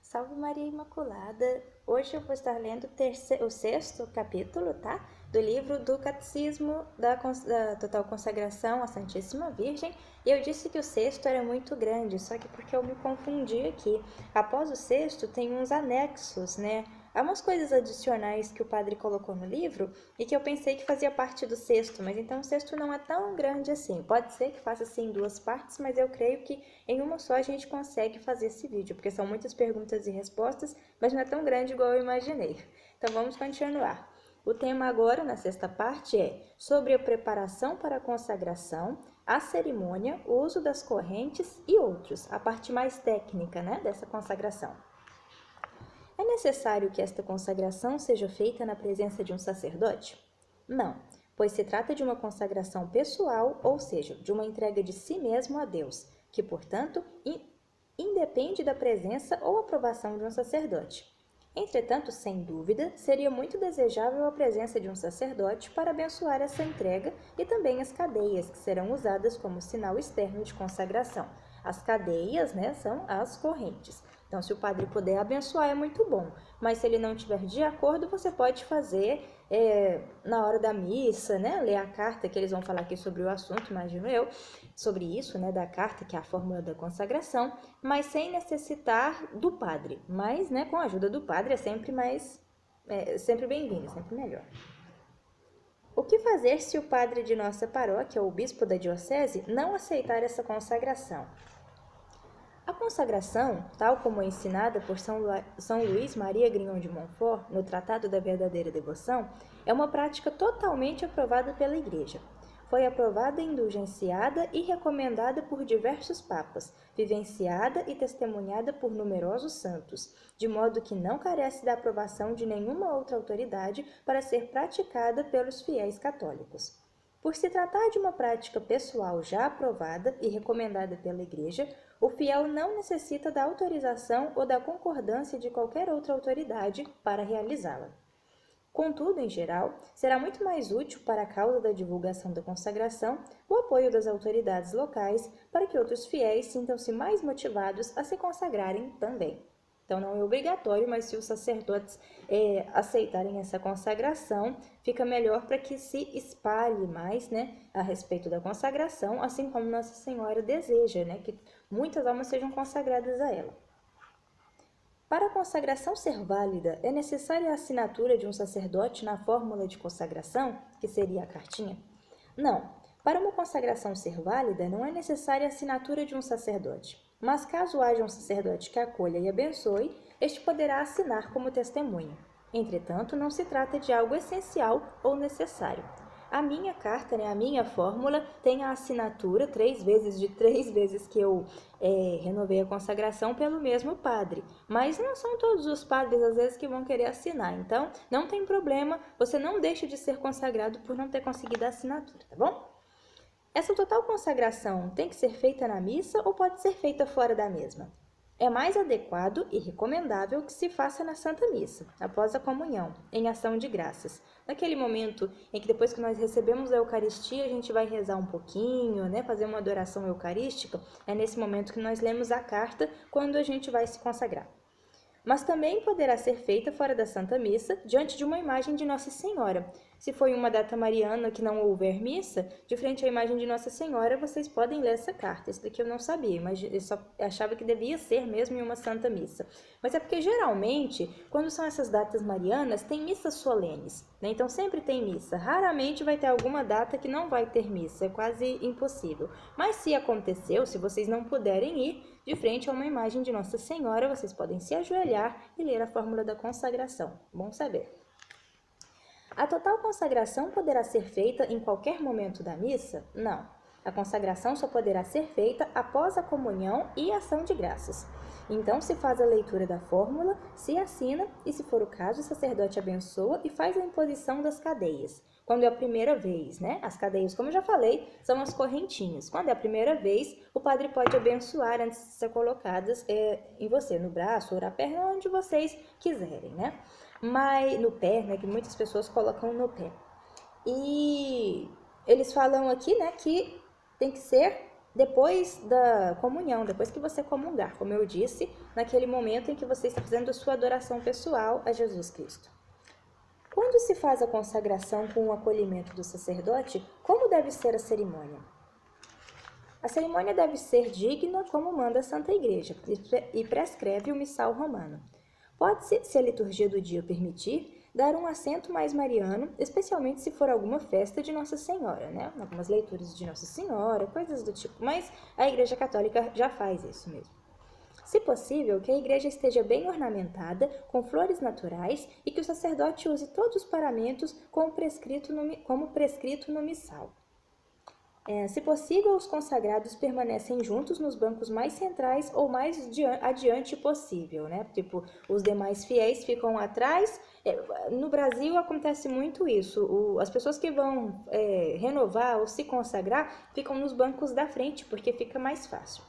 Salve Maria Imaculada! Hoje eu vou estar lendo o sexto capítulo, tá? Do livro do Catecismo da Total Consagração à Santíssima Virgem. E eu disse que o sexto era muito grande, só que porque eu me confundi aqui. Após o sexto tem uns anexos, né? Há umas coisas adicionais que o padre colocou no livro e que eu pensei que fazia parte do sexto, mas então o sexto não é tão grande assim. Pode ser que faça assim em duas partes, mas eu creio que em uma só a gente consegue fazer esse vídeo, porque são muitas perguntas e respostas, mas não é tão grande igual eu imaginei. Então vamos continuar. O tema agora, na sexta parte, é sobre a preparação para a consagração, a cerimônia, o uso das correntes e outros, a parte mais técnica, né, dessa consagração. É necessário que esta consagração seja feita na presença de um sacerdote? Não, pois se trata de uma consagração pessoal, ou seja, de uma entrega de si mesmo a Deus, que, portanto, independe da presença ou aprovação de um sacerdote. Entretanto, sem dúvida, seria muito desejável a presença de um sacerdote para abençoar essa entrega e também as cadeias, que serão usadas como sinal externo de consagração. As cadeias, né, são as correntes. Então, se o padre puder abençoar, é muito bom. Mas se ele não estiver de acordo, você pode fazer na hora da missa, né? Ler a carta, que eles vão falar aqui sobre o assunto, imagino eu, sobre isso, né? Da carta, que é a fórmula da consagração, mas sem necessitar do padre. Mas, né, com a ajuda do padre é sempre bem-vindo, sempre melhor. O que fazer se o padre de nossa paróquia, ou o bispo da diocese, não aceitar essa consagração? A consagração, tal como é ensinada por São Luís Maria Grignon de Montfort no Tratado da Verdadeira Devoção, é uma prática totalmente aprovada pela Igreja. Foi aprovada, indulgenciada e recomendada por diversos papas, vivenciada e testemunhada por numerosos santos, de modo que não carece da aprovação de nenhuma outra autoridade para ser praticada pelos fiéis católicos. Por se tratar de uma prática pessoal já aprovada e recomendada pela Igreja, o fiel não necessita da autorização ou da concordância de qualquer outra autoridade para realizá-la. Contudo, em geral, será muito mais útil para a causa da divulgação da consagração o apoio das autoridades locais para que outros fiéis sintam-se mais motivados a se consagrarem também. Então, não é obrigatório, mas se os sacerdotes aceitarem essa consagração, fica melhor para que se espalhe mais, né, a respeito da consagração, assim como Nossa Senhora deseja, né, que muitas almas sejam consagradas a ela. Para a consagração ser válida, é necessária a assinatura de um sacerdote na fórmula de consagração, que seria a cartinha? Não. Para uma consagração ser válida, não é necessária a assinatura de um sacerdote. Mas caso haja um sacerdote que acolha e abençoe, este poderá assinar como testemunha. Entretanto, não se trata de algo essencial ou necessário. A minha carta, né, a minha fórmula, tem a assinatura 3 vezes que eu renovei a consagração pelo mesmo padre. Mas não são todos os padres, às vezes, que vão querer assinar. Então, não tem problema, você não deixa de ser consagrado por não ter conseguido a assinatura, tá bom? Essa total consagração tem que ser feita na missa ou pode ser feita fora da mesma? É mais adequado e recomendável que se faça na Santa Missa, após a comunhão, em ação de graças. Naquele momento em que depois que nós recebemos a Eucaristia, a gente vai rezar um pouquinho, né, fazer uma adoração eucarística, é nesse momento que nós lemos a carta quando a gente vai se consagrar. Mas também poderá ser feita fora da Santa Missa, diante de uma imagem de Nossa Senhora. Se foi uma data mariana que não houver missa, de frente à imagem de Nossa Senhora, vocês podem ler essa carta. Isso daqui eu não sabia, mas eu só achava que devia ser mesmo em uma Santa Missa. Mas é porque, geralmente, quando são essas datas marianas, tem missas solenes, né? Então, sempre tem missa. Raramente vai ter alguma data que não vai ter missa, é quase impossível. Mas se aconteceu, se vocês não puderem ir, de frente a uma imagem de Nossa Senhora, vocês podem se ajoelhar e ler a fórmula da consagração. Bom saber. A total consagração poderá ser feita em qualquer momento da missa? Não. A consagração só poderá ser feita após a comunhão e a ação de graças. Então, se faz a leitura da fórmula, se assina e, se for o caso, o sacerdote abençoa e faz a imposição das cadeias. Quando é a primeira vez, né? As cadeias, como eu já falei, são as correntinhas. Quando é a primeira vez, o padre pode abençoar antes de ser colocadas em você, no braço ou na perna, onde vocês quiserem, né? Mas no pé, né? Que muitas pessoas colocam no pé. E eles falam aqui, né, que tem que ser depois da comunhão, depois que você comungar, como eu disse, naquele momento em que você está fazendo a sua adoração pessoal a Jesus Cristo. Quando se faz a consagração com o acolhimento do sacerdote, como deve ser a cerimônia? A cerimônia deve ser digna como manda a Santa Igreja e prescreve o missal romano. Pode-se, se a liturgia do dia permitir, dar um acento mais mariano, especialmente se for alguma festa de Nossa Senhora, né? Algumas leituras de Nossa Senhora, coisas do tipo, mas a Igreja Católica já faz isso mesmo. Se possível, que a igreja esteja bem ornamentada, com flores naturais, e que o sacerdote use todos os paramentos como prescrito no missal. Se possível, os consagrados permanecem juntos nos bancos mais centrais ou mais adiante possível, né? Tipo, os demais fiéis ficam atrás. No Brasil acontece muito isso. As pessoas que vão renovar ou se consagrar ficam nos bancos da frente, porque fica mais fácil.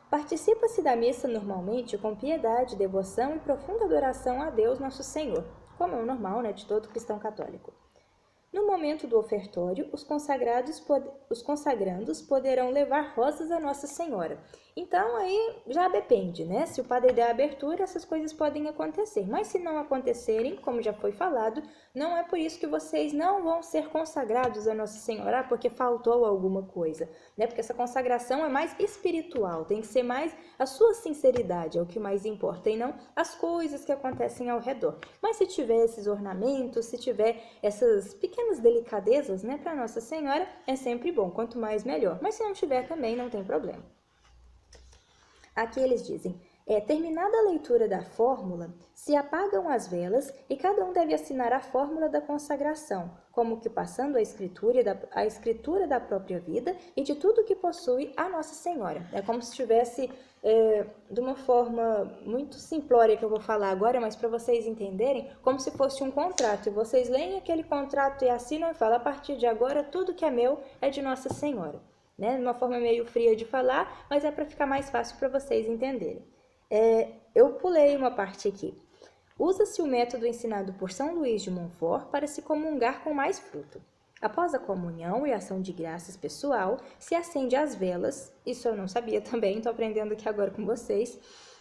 Participa-se da missa normalmente com piedade, devoção e profunda adoração a Deus Nosso Senhor, como é o normal, né, de todo cristão católico. No momento do ofertório, os consagrandos poderão levar rosas a Nossa Senhora. Então, aí já depende, né? Se o padre der a abertura, essas coisas podem acontecer. Mas se não acontecerem, como já foi falado, não é por isso que vocês não vão ser consagrados a Nossa Senhora, porque faltou alguma coisa, né? Porque essa consagração é mais espiritual, tem que ser mais a sua sinceridade, é o que mais importa, e não as coisas que acontecem ao redor. Mas se tiver esses ornamentos, se tiver essas pequenas delicadezas, né, para Nossa Senhora, é sempre bom, quanto mais melhor. Mas se não tiver também, não tem problema. Aqui eles dizem, terminada a leitura da fórmula, se apagam as velas e cada um deve assinar a fórmula da consagração, como que passando a escritura da própria vida e de tudo que possui a Nossa Senhora. É como se estivesse, de uma forma muito simplória que eu vou falar agora, mas para vocês entenderem, como se fosse um contrato. E vocês leem aquele contrato e assinam e falam, a partir de agora tudo que é meu é de Nossa Senhora. Né? De uma forma meio fria de falar, mas é para ficar mais fácil para vocês entenderem. Eu pulei uma parte aqui. Usa-se o método ensinado por São Luís de Montfort para se comungar com mais fruto. Após a comunhão e ação de graças pessoal, se acende as velas, isso eu não sabia também, estou aprendendo aqui agora com vocês,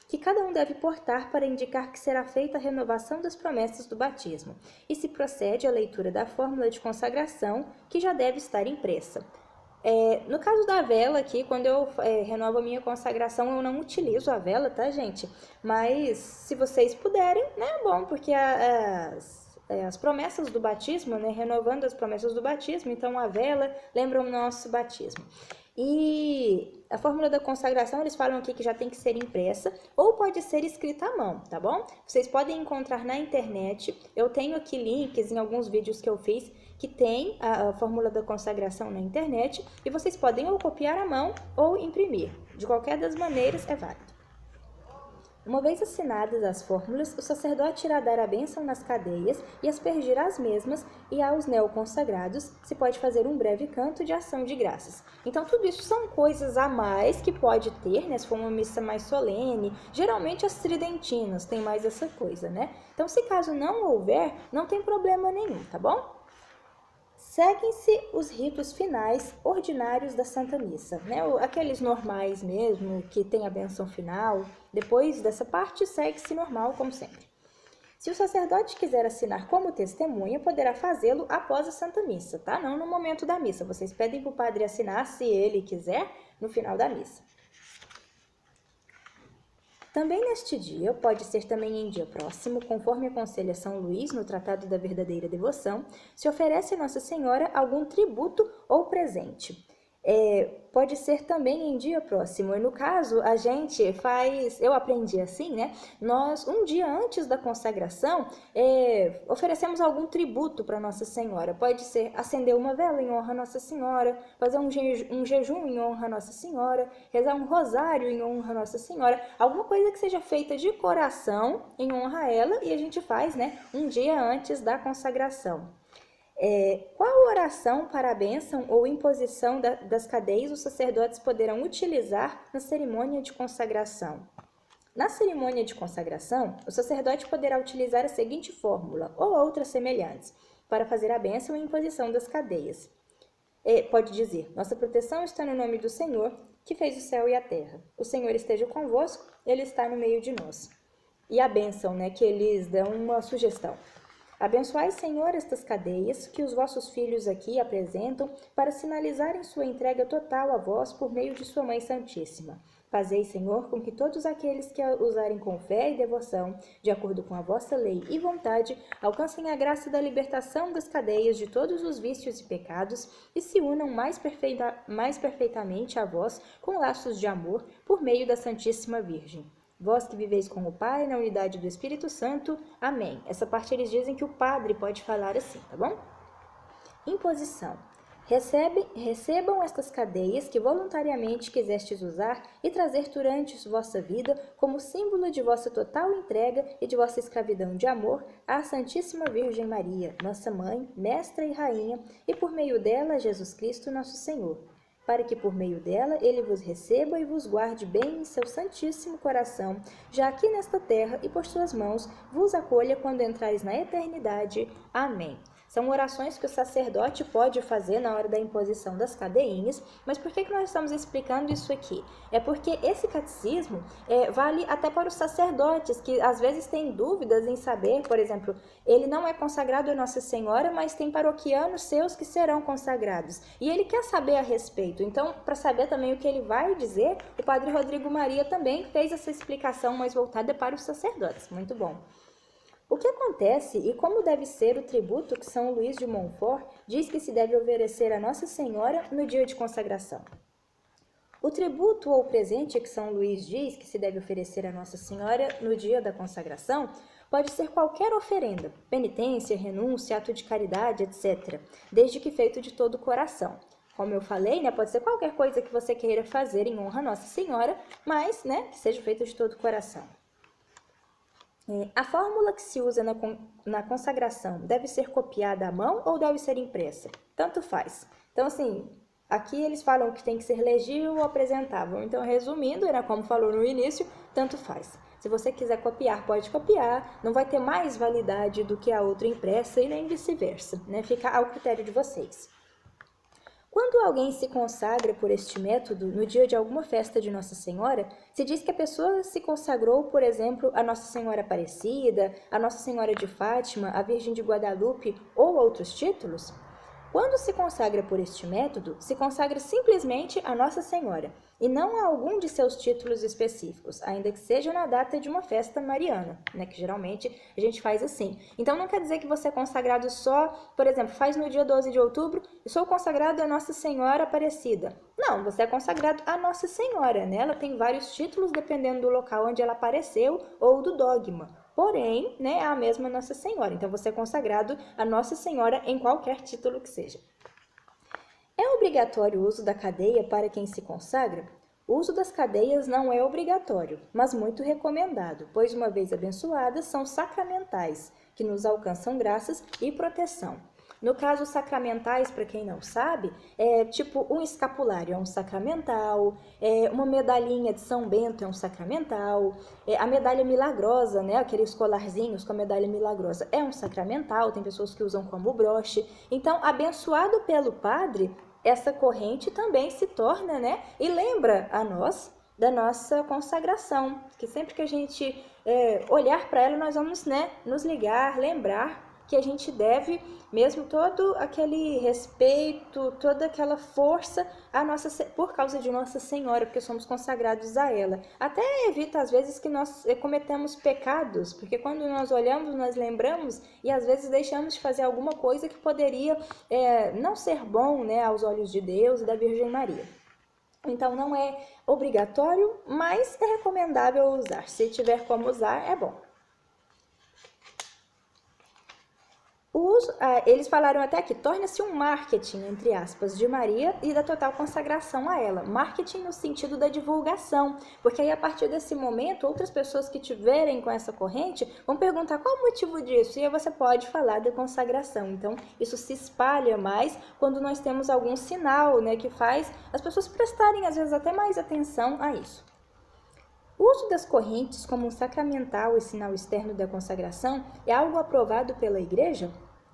que cada um deve portar para indicar que será feita a renovação das promessas do batismo, e se procede à leitura da fórmula de consagração, que já deve estar impressa. No caso da vela aqui, quando eu renovo a minha consagração, eu não utilizo a vela, tá, gente? Mas se vocês puderem, né, é bom, porque as promessas do batismo, né, renovando as promessas do batismo, então a vela lembra o nosso batismo. E a fórmula da consagração, eles falam aqui que já tem que ser impressa ou pode ser escrita à mão, tá bom? Vocês podem encontrar na internet, eu tenho aqui links em alguns vídeos que eu fiz que tem a fórmula da consagração na internet e vocês podem ou copiar à mão ou imprimir. De qualquer das maneiras é válido. Uma vez assinadas as fórmulas, o sacerdote irá dar a bênção nas cadeias e aspergir as mesmas, e aos neoconsagrados se pode fazer um breve canto de ação de graças. Então, tudo isso são coisas a mais que pode ter, né? Se for uma missa mais solene, geralmente as tridentinas têm mais essa coisa, né? Então, se caso não houver, não tem problema nenhum, tá bom? Seguem-se os ritos finais ordinários da Santa Missa, né? Aqueles normais mesmo, que tem a bênção final. Depois dessa parte, segue-se normal, como sempre. Se o sacerdote quiser assinar como testemunha, poderá fazê-lo após a Santa Missa, tá? Não no momento da missa. Vocês pedem para o padre assinar, se ele quiser, no final da missa. Também neste dia, pode ser também em dia próximo, conforme aconselha São Luís no Tratado da Verdadeira Devoção, se oferece a Nossa Senhora algum tributo ou presente. Pode ser também em dia próximo. E no caso, a gente faz, eu aprendi assim, né? Nós, um dia antes da consagração, oferecemos algum tributo para Nossa Senhora. Pode ser acender uma vela em honra a Nossa Senhora, fazer um jejum em honra a Nossa Senhora, rezar um rosário em honra a Nossa Senhora, alguma coisa que seja feita de coração em honra a ela, e a gente faz, né? Um dia antes da consagração. Qual oração para a bênção ou imposição das cadeias os sacerdotes poderão utilizar na cerimônia de consagração? Na cerimônia de consagração, o sacerdote poderá utilizar a seguinte fórmula ou outras semelhantes para fazer a bênção e imposição das cadeias. pode dizer: nossa proteção está no nome do Senhor, que fez o céu e a terra. O Senhor esteja convosco, Ele está no meio de nós. E a bênção, né, que eles dão uma sugestão. Abençoai, Senhor, estas cadeias que os vossos filhos aqui apresentam para sinalizarem sua entrega total a vós por meio de sua Mãe Santíssima. Fazei, Senhor, com que todos aqueles que a usarem com fé e devoção, de acordo com a vossa lei e vontade, alcancem a graça da libertação das cadeias de todos os vícios e pecados e se unam mais perfeitamente a vós com laços de amor por meio da Santíssima Virgem. Vós que viveis com o Pai na unidade do Espírito Santo. Amém. Essa parte eles dizem que o padre pode falar assim, tá bom? Imposição. Recebam estas cadeias que voluntariamente quisestes usar e trazer durante vossa vida como símbolo de vossa total entrega e de vossa escravidão de amor à Santíssima Virgem Maria, nossa Mãe, Mestra e Rainha, e por meio dela Jesus Cristo, nosso Senhor, para que por meio dela ele vos receba e vos guarde bem em seu santíssimo coração, já aqui nesta terra, e por suas mãos vos acolha quando entrares na eternidade. Amém. São orações que o sacerdote pode fazer na hora da imposição das cadeinhas, mas por que nós estamos explicando isso aqui? É porque esse catecismo vale até para os sacerdotes, que às vezes têm dúvidas em saber, por exemplo, ele não é consagrado a Nossa Senhora, mas tem paroquianos seus que serão consagrados, e ele quer saber a respeito. Então, para saber também o que ele vai dizer, o Padre Rodrigo Maria também fez essa explicação mais voltada para os sacerdotes. Muito bom. O que acontece e como deve ser o tributo que São Luís de Montfort diz que se deve oferecer a Nossa Senhora no dia de consagração? O tributo ou presente que São Luís diz que se deve oferecer a Nossa Senhora no dia da consagração pode ser qualquer oferenda, penitência, renúncia, ato de caridade, etc., desde que feito de todo o coração. Como eu falei, né, pode ser qualquer coisa que você queira fazer em honra a Nossa Senhora, mas que seja feito de todo o coração. A fórmula que se usa na consagração deve ser copiada à mão ou deve ser impressa? Tanto faz. Então, assim, aqui eles falam que tem que ser legível ou apresentável. Então, resumindo, como falou no início, tanto faz. Se você quiser copiar, pode copiar. Não vai ter mais validade do que a outra impressa e nem vice-versa, né? Fica ao critério de vocês. Quando alguém se consagra por este método no dia de alguma festa de Nossa Senhora, se diz que a pessoa se consagrou, por exemplo, a Nossa Senhora Aparecida, a Nossa Senhora de Fátima, a Virgem de Guadalupe ou outros títulos? Quando se consagra por este método, se consagra simplesmente a Nossa Senhora, e não a algum de seus títulos específicos, ainda que seja na data de uma festa mariana, que geralmente a gente faz assim. Então não quer dizer que você é consagrado só, por exemplo, faz no dia 12 de outubro, eu sou consagrado a Nossa Senhora Aparecida. Não, você é consagrado a Nossa Senhora, Ela tem vários títulos dependendo do local onde ela apareceu ou do dogma. Porém, é a mesma Nossa Senhora. Então, você é consagrado a Nossa Senhora em qualquer título que seja. É obrigatório o uso da cadeia para quem se consagra? O uso das cadeias não é obrigatório, mas muito recomendado, pois uma vez abençoadas, são sacramentais, que nos alcançam graças e proteção. No caso, sacramentais, para quem não sabe, é tipo um escapulário, é um sacramental, uma medalhinha de São Bento é um sacramental, a medalha milagrosa, aqueles colarzinhos com a medalha milagrosa, é um sacramental, tem pessoas que usam como broche. Então, abençoado pelo padre, essa corrente também se torna, e lembra a nós da nossa consagração, que sempre que a gente olhar para ela, nós vamos nos ligar, lembrar que a gente deve mesmo todo aquele respeito, toda aquela força por causa de Nossa Senhora, porque somos consagrados a ela. Até evita às vezes que nós cometemos pecados, porque quando nós olhamos, nós lembramos e às vezes deixamos de fazer alguma coisa que poderia não ser bom, aos olhos de Deus e da Virgem Maria. Então não é obrigatório, mas é recomendável usar. Se tiver como usar, é bom. Eles falaram até que torna-se um marketing, entre aspas, de Maria e da total consagração a ela. Marketing no sentido da divulgação, porque aí a partir desse momento, outras pessoas que tiverem com essa corrente vão perguntar qual o motivo disso, e aí você pode falar da consagração. Então, isso se espalha mais quando nós temos algum sinal, que faz as pessoas prestarem, às vezes, até mais atenção a isso. O uso das correntes como um sacramental e sinal externo da consagração é algo aprovado pela Igreja?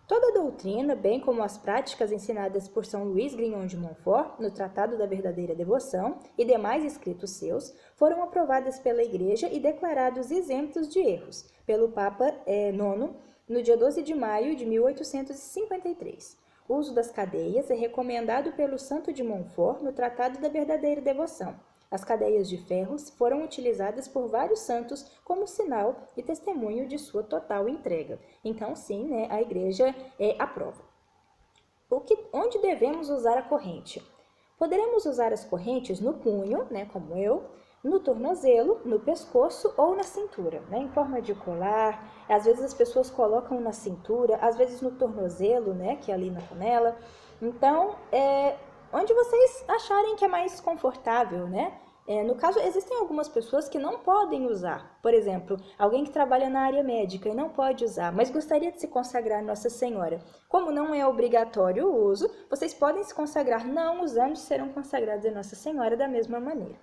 Toda a doutrina, bem como as práticas ensinadas por São Luís Grignon de Montfort, no Tratado da Verdadeira Devoção, e demais escritos seus, foram aprovadas pela Igreja e declarados isentos de erros, pelo Papa IX, no dia 12 de maio de 1853. O uso das cadeias é recomendado pelo Santo de Montfort no Tratado da Verdadeira Devoção. As cadeias de ferro foram utilizadas por vários santos como sinal e testemunho de sua total entrega. Então, sim, né, a Igreja aprova. Onde devemos usar a corrente? Poderemos usar as correntes no punho, né, como eu, no tornozelo, no pescoço ou na cintura, né, em forma de colar. Às vezes as pessoas colocam na cintura, às vezes no tornozelo, né, que é ali na canela. Então, onde vocês acharem que é mais confortável, né? No caso, existem algumas pessoas que não podem usar. Por exemplo, alguém que trabalha na área médica e não pode usar, mas gostaria de se consagrar a Nossa Senhora. Como não é obrigatório o uso, vocês podem se consagrar não usando e serão consagrados a Nossa Senhora da mesma maneira.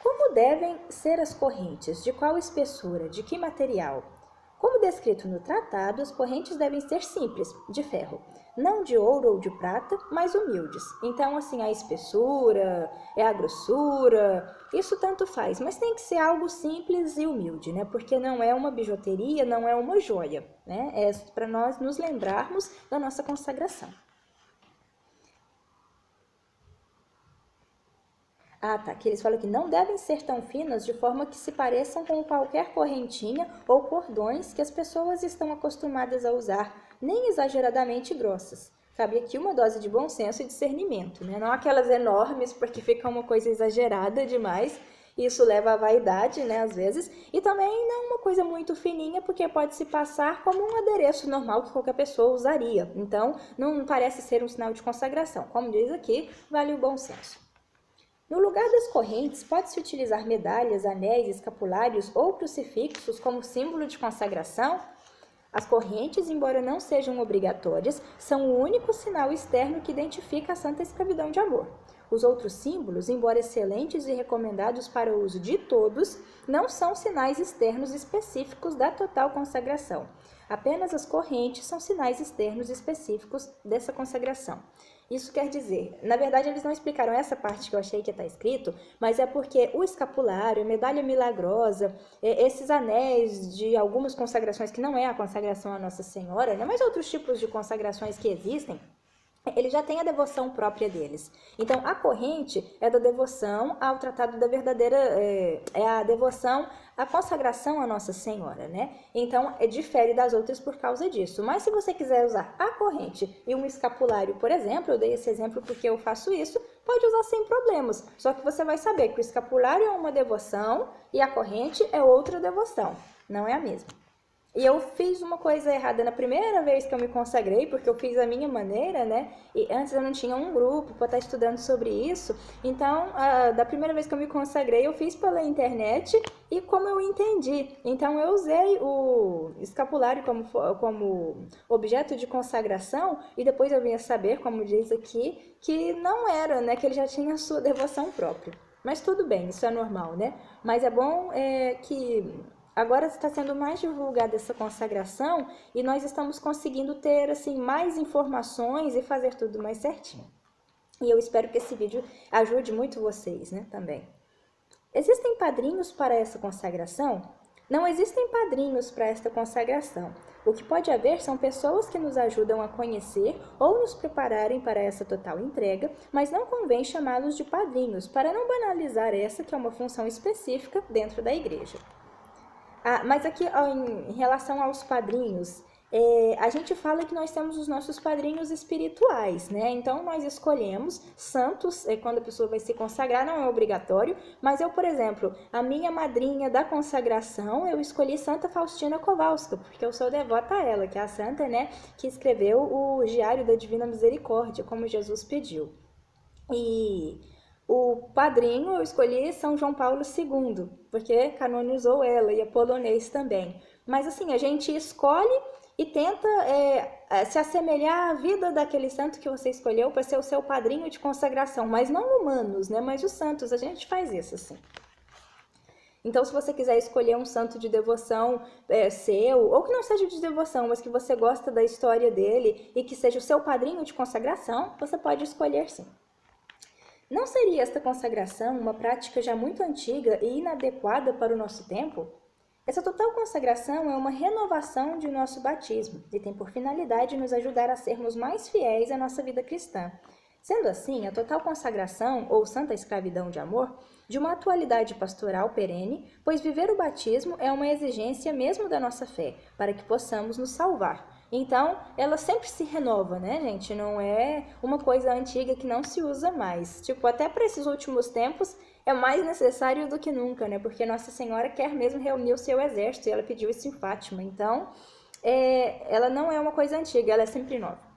Como devem ser as correntes? De qual espessura? De que material? Como descrito no tratado, as correntes devem ser simples, de ferro, não de ouro ou de prata, mas humildes. Então, assim, a espessura, a grossura, isso tanto faz, mas tem que ser algo simples e humilde, né? Porque não é uma bijuteria, não é uma joia, né? É para nós nos lembrarmos da nossa consagração. Que eles falam que não devem ser tão finas de forma que se pareçam com qualquer correntinha ou cordões que as pessoas estão acostumadas a usar, nem exageradamente grossas. Cabe aqui uma dose de bom senso e discernimento, né? Não aquelas enormes, porque fica uma coisa exagerada demais, isso leva à vaidade, né, às vezes, e também não uma coisa muito fininha, porque pode se passar como um adereço normal que qualquer pessoa usaria. Então, não parece ser um sinal de consagração. Como diz aqui, vale o bom senso. No lugar das correntes, pode-se utilizar medalhas, anéis, escapulários ou crucifixos como símbolo de consagração? As correntes, embora não sejam obrigatórias, são o único sinal externo que identifica a santa escravidão de amor. Os outros símbolos, embora excelentes e recomendados para o uso de todos, não são sinais externos específicos da total consagração. Apenas as correntes são sinais externos específicos dessa consagração. Isso quer dizer, na verdade eles não explicaram essa parte que eu achei que está escrito, mas é porque o escapulário, a medalha milagrosa, esses anéis de algumas consagrações que não é a consagração à Nossa Senhora, né, mas outros tipos de consagrações que existem, ele já tem a devoção própria deles. Então, a corrente é da devoção ao Tratado da Verdadeira, é a devoção, a consagração à Nossa Senhora, né? Então, difere das outras por causa disso. Mas se você quiser usar a corrente e um escapulário, por exemplo, eu dei esse exemplo porque eu faço isso, pode usar sem problemas. Só que você vai saber que o escapulário é uma devoção e a corrente é outra devoção, não é a mesma. E eu fiz uma coisa errada na primeira vez que eu me consagrei, porque eu fiz a minha maneira, né? E antes eu não tinha um grupo para estar estudando sobre isso. Então, da primeira vez que eu me consagrei, eu fiz pela internet e como eu entendi. Então, eu usei o escapulário como objeto de consagração e depois eu vim a saber, como diz aqui, que não era, né? Que ele já tinha a sua devoção própria. Mas tudo bem, isso é normal, né? Mas é bom que agora está sendo mais divulgada essa consagração e nós estamos conseguindo ter assim mais informações e fazer tudo mais certinho. E eu espero que esse vídeo ajude muito vocês, né, também. Existem padrinhos para essa consagração? Não existem padrinhos para esta consagração. O que pode haver são pessoas que nos ajudam a conhecer ou nos prepararem para essa total entrega, mas não convém chamá-los de padrinhos, para não banalizar essa que é uma função específica dentro da igreja. Mas aqui, em relação aos padrinhos, a gente fala que nós temos os nossos padrinhos espirituais, né? Então, nós escolhemos santos, quando a pessoa vai se consagrar, não é obrigatório, mas eu, por exemplo, a minha madrinha da consagração, eu escolhi Santa Faustina Kowalska, porque eu sou devota a ela, que é a santa, né, que escreveu o Diário da Divina Misericórdia, como Jesus pediu. E o padrinho eu escolhi São João Paulo II, porque canonizou ela, e é polonês também. Mas assim, a gente escolhe e tenta se assemelhar à vida daquele santo que você escolheu para ser o seu padrinho de consagração, mas não humanos, né? Mas os santos, a gente faz isso assim. Então, se você quiser escolher um santo de devoção seu, ou que não seja de devoção, mas que você gosta da história dele e que seja o seu padrinho de consagração, você pode escolher sim. Não seria esta consagração uma prática já muito antiga e inadequada para o nosso tempo? Essa total consagração é uma renovação de nosso batismo e tem por finalidade nos ajudar a sermos mais fiéis à nossa vida cristã. Sendo assim, a total consagração, ou santa escravidão de amor, de uma atualidade pastoral perene, pois viver o batismo é uma exigência mesmo da nossa fé, para que possamos nos salvar. Então, ela sempre se renova, né, gente? Não é uma coisa antiga que não se usa mais. Tipo, até para esses últimos tempos, é mais necessário do que nunca, né? Porque Nossa Senhora quer mesmo reunir o seu exército e ela pediu isso em Fátima. Então, ela não é uma coisa antiga, ela é sempre nova.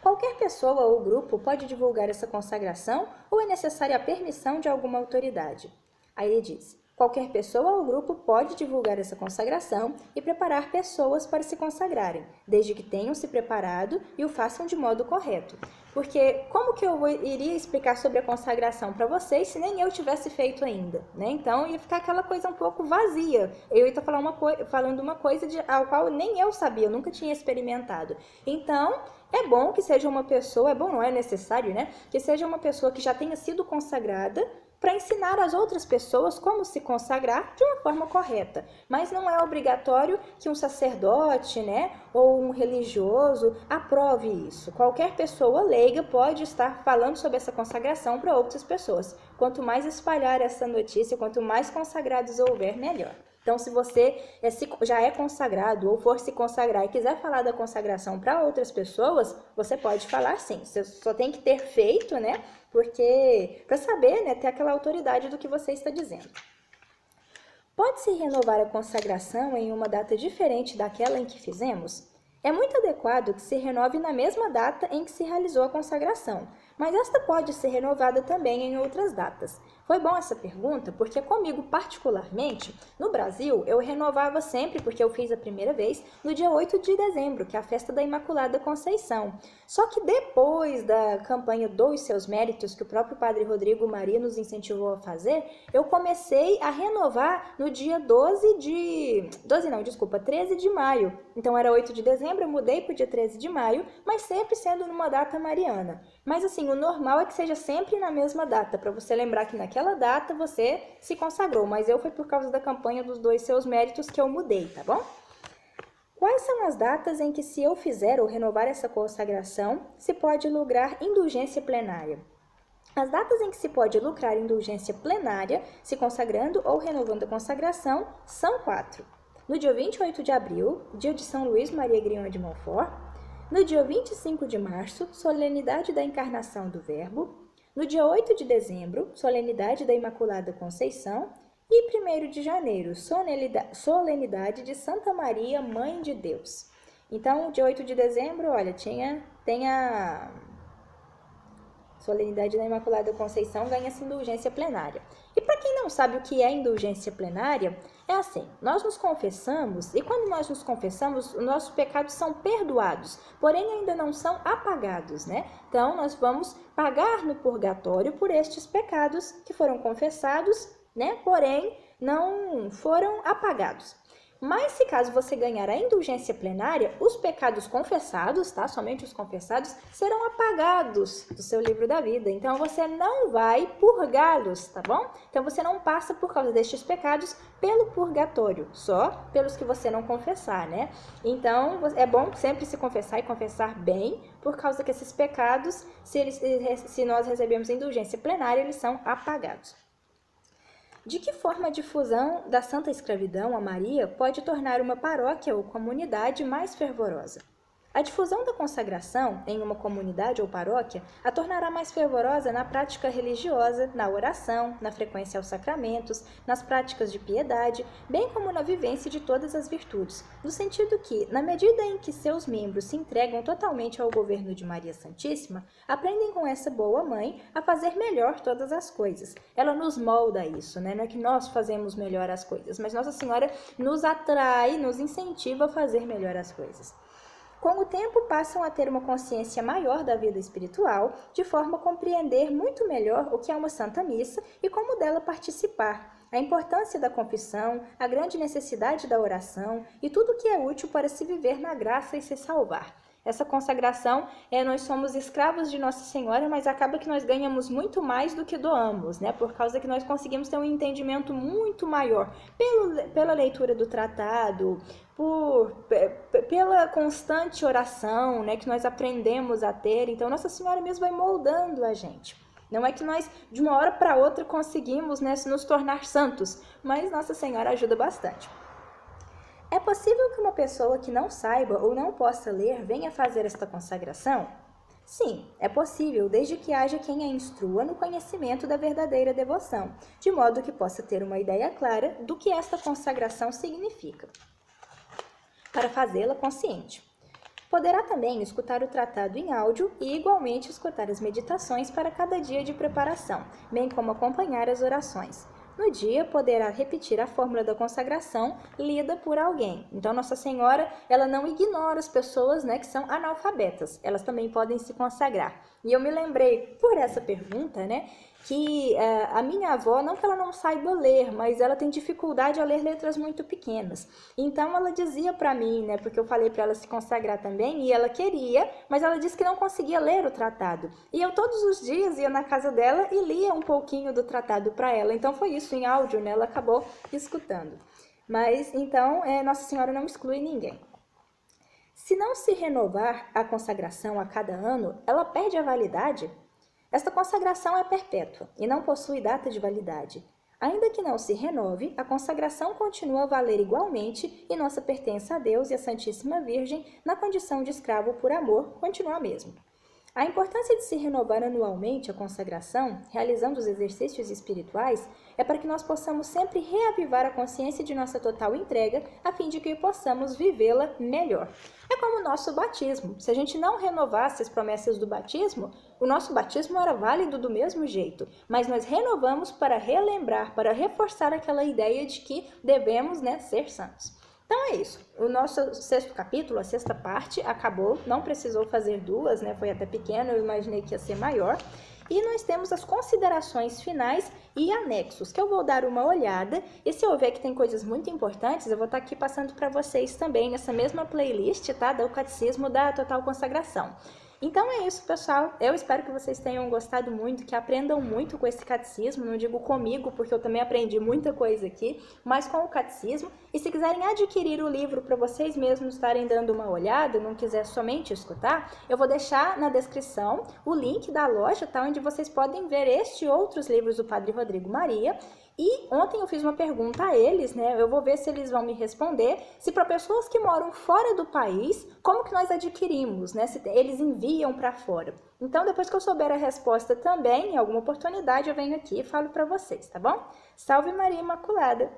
Qualquer pessoa ou grupo pode divulgar essa consagração ou é necessária a permissão de alguma autoridade? Aí ele diz: qualquer pessoa ou grupo pode divulgar essa consagração e preparar pessoas para se consagrarem, desde que tenham se preparado e o façam de modo correto. Porque como que eu iria explicar sobre a consagração para vocês se nem eu tivesse feito ainda, né? Então ia ficar aquela coisa um pouco vazia. Eu ia estar falando uma coisa ao qual nem eu sabia, eu nunca tinha experimentado. Então é bom que seja uma pessoa, é bom, não é necessário, né? Que seja uma pessoa que já tenha sido consagrada para ensinar as outras pessoas como se consagrar de uma forma correta. Mas não é obrigatório que um sacerdote, né, ou um religioso aprove isso. Qualquer pessoa leiga pode estar falando sobre essa consagração para outras pessoas. Quanto mais espalhar essa notícia, quanto mais consagrados houver, melhor. Então, se você já é consagrado ou for se consagrar e quiser falar da consagração para outras pessoas, você pode falar sim. Você só tem que ter feito, né? Porque para saber, né, ter aquela autoridade do que você está dizendo. Pode-se renovar a consagração em uma data diferente daquela em que fizemos? É muito adequado que se renove na mesma data em que se realizou a consagração, mas esta pode ser renovada também em outras datas. Foi bom essa pergunta, porque comigo particularmente, no Brasil, eu renovava sempre, porque eu fiz a primeira vez, no dia 8 de dezembro, que é a festa da Imaculada Conceição. Só que depois da campanha Doe Seus Méritos, que o próprio Padre Rodrigo Maria nos incentivou a fazer, eu comecei a renovar no dia 13 de maio. Então era 8 de dezembro, eu mudei para o dia 13 de maio, mas sempre sendo numa data mariana. Mas assim, o normal é que seja sempre na mesma data, para você lembrar que naquela data você se consagrou, mas foi por causa da campanha dos Doe Seus Méritos que eu mudei, tá bom? Quais são as datas em que, se eu fizer ou renovar essa consagração, se pode lucrar indulgência plenária? As datas em que se pode lucrar indulgência plenária, se consagrando ou renovando a consagração, são 4. No dia 28 de abril, dia de São Luís Maria Grignon de Montfort. No dia 25 de março, solenidade da Encarnação do Verbo. No dia 8 de dezembro, solenidade da Imaculada Conceição. E 1º de janeiro, solenidade de Santa Maria, Mãe de Deus. Então, dia 8 de dezembro, olha, tem a solenidade da Imaculada Conceição, ganha-se indulgência plenária. E para quem não sabe o que é indulgência plenária, é assim: nós nos confessamos, e quando nós nos confessamos, os nossos pecados são perdoados, porém ainda não são apagados, né? Então, nós vamos pagar no purgatório por estes pecados que foram confessados, né? Porém, não foram apagados. Mas se caso você ganhar a indulgência plenária, os pecados confessados, tá? Somente os confessados, serão apagados do seu livro da vida. Então, você não vai purgá-los, tá bom? Então, você não passa por causa destes pecados pelo purgatório, só pelos que você não confessar, né? Então, é bom sempre se confessar e confessar bem, por causa que esses pecados, se nós recebemos indulgência plenária, eles são apagados. De que forma a difusão da Santa Escravidão a Maria pode tornar uma paróquia ou comunidade mais fervorosa? A difusão da consagração em uma comunidade ou paróquia a tornará mais fervorosa na prática religiosa, na oração, na frequência aos sacramentos, nas práticas de piedade, bem como na vivência de todas as virtudes, no sentido que, na medida em que seus membros se entregam totalmente ao governo de Maria Santíssima, aprendem com essa boa mãe a fazer melhor todas as coisas. Ela nos molda isso, né? Não é que nós fazemos melhor as coisas, mas Nossa Senhora nos atrai, nos incentiva a fazer melhor as coisas. Com o tempo, passam a ter uma consciência maior da vida espiritual, de forma a compreender muito melhor o que é uma Santa Missa e como dela participar. a importância da confissão, a grande necessidade da oração e tudo o que é útil para se viver na graça e se salvar. Essa consagração, nós somos escravos de Nossa Senhora, mas acaba que nós ganhamos muito mais do que doamos, né? Por causa que nós conseguimos ter um entendimento muito maior pela leitura do tratado, pela constante oração, né? Que nós aprendemos a ter. Então, Nossa Senhora mesmo vai moldando a gente. Não é que nós, de uma hora para outra, conseguimos, né, nos tornar santos, mas Nossa Senhora ajuda bastante. É possível que uma pessoa que não saiba ou não possa ler venha fazer esta consagração? Sim, é possível, desde que haja quem a instrua no conhecimento da verdadeira devoção, de modo que possa ter uma ideia clara do que esta consagração significa, para fazê-la consciente. Poderá também escutar o tratado em áudio e, igualmente, escutar as meditações para cada dia de preparação, bem como acompanhar as orações. No dia, poderá repetir a fórmula da consagração lida por alguém. Então, Nossa Senhora, ela não ignora as pessoas, né, que são analfabetas. Elas também podem se consagrar. E eu me lembrei, por essa pergunta, né, que a minha avó, não que ela não saiba ler, mas ela tem dificuldade a ler letras muito pequenas. Então, ela dizia para mim, né, porque eu falei para ela se consagrar também, e ela queria, mas ela disse que não conseguia ler o tratado. E eu todos os dias ia na casa dela e lia um pouquinho do tratado para ela. Então, foi isso, em áudio, né, ela acabou escutando. Mas, então, Nossa Senhora não exclui ninguém. Se não se renovar a consagração a cada ano, ela perde a validade? Esta consagração é perpétua e não possui data de validade. Ainda que não se renove, a consagração continua a valer igualmente e nossa pertença a Deus e à Santíssima Virgem, na condição de escravo por amor, continua a mesma. A importância de se renovar anualmente a consagração, realizando os exercícios espirituais, é para que nós possamos sempre reavivar a consciência de nossa total entrega, a fim de que possamos vivê-la melhor. É como o nosso batismo. Se a gente não renovasse as promessas do batismo, o nosso batismo era válido do mesmo jeito, mas nós renovamos para relembrar, para reforçar aquela ideia de que devemos, né, ser santos. Então é isso, o nosso 6º capítulo, a 6ª parte, acabou, não precisou fazer duas, né? Foi até pequeno, eu imaginei que ia ser maior. E nós temos as considerações finais e anexos, que eu vou dar uma olhada, e se eu ver que tem coisas muito importantes, eu vou estar aqui passando para vocês também, nessa mesma playlist, tá? Do Catecismo da Total Consagração. Então é isso, pessoal. Eu espero que vocês tenham gostado muito, que aprendam muito com esse catecismo. Não digo comigo, porque eu também aprendi muita coisa aqui, mas com o catecismo. E se quiserem adquirir o livro para vocês mesmos estarem dando uma olhada, não quiser somente escutar, eu vou deixar na descrição o link da loja, tá? Onde vocês podem ver este e outros livros do Padre Rodrigo Maria. E ontem eu fiz uma pergunta a eles, né? Eu vou ver se eles vão me responder. Se para pessoas que moram fora do país, como que nós adquirimos, né? Se eles enviam para fora. Então, depois que eu souber a resposta também, em alguma oportunidade, eu venho aqui e falo para vocês, tá bom? Salve Maria Imaculada!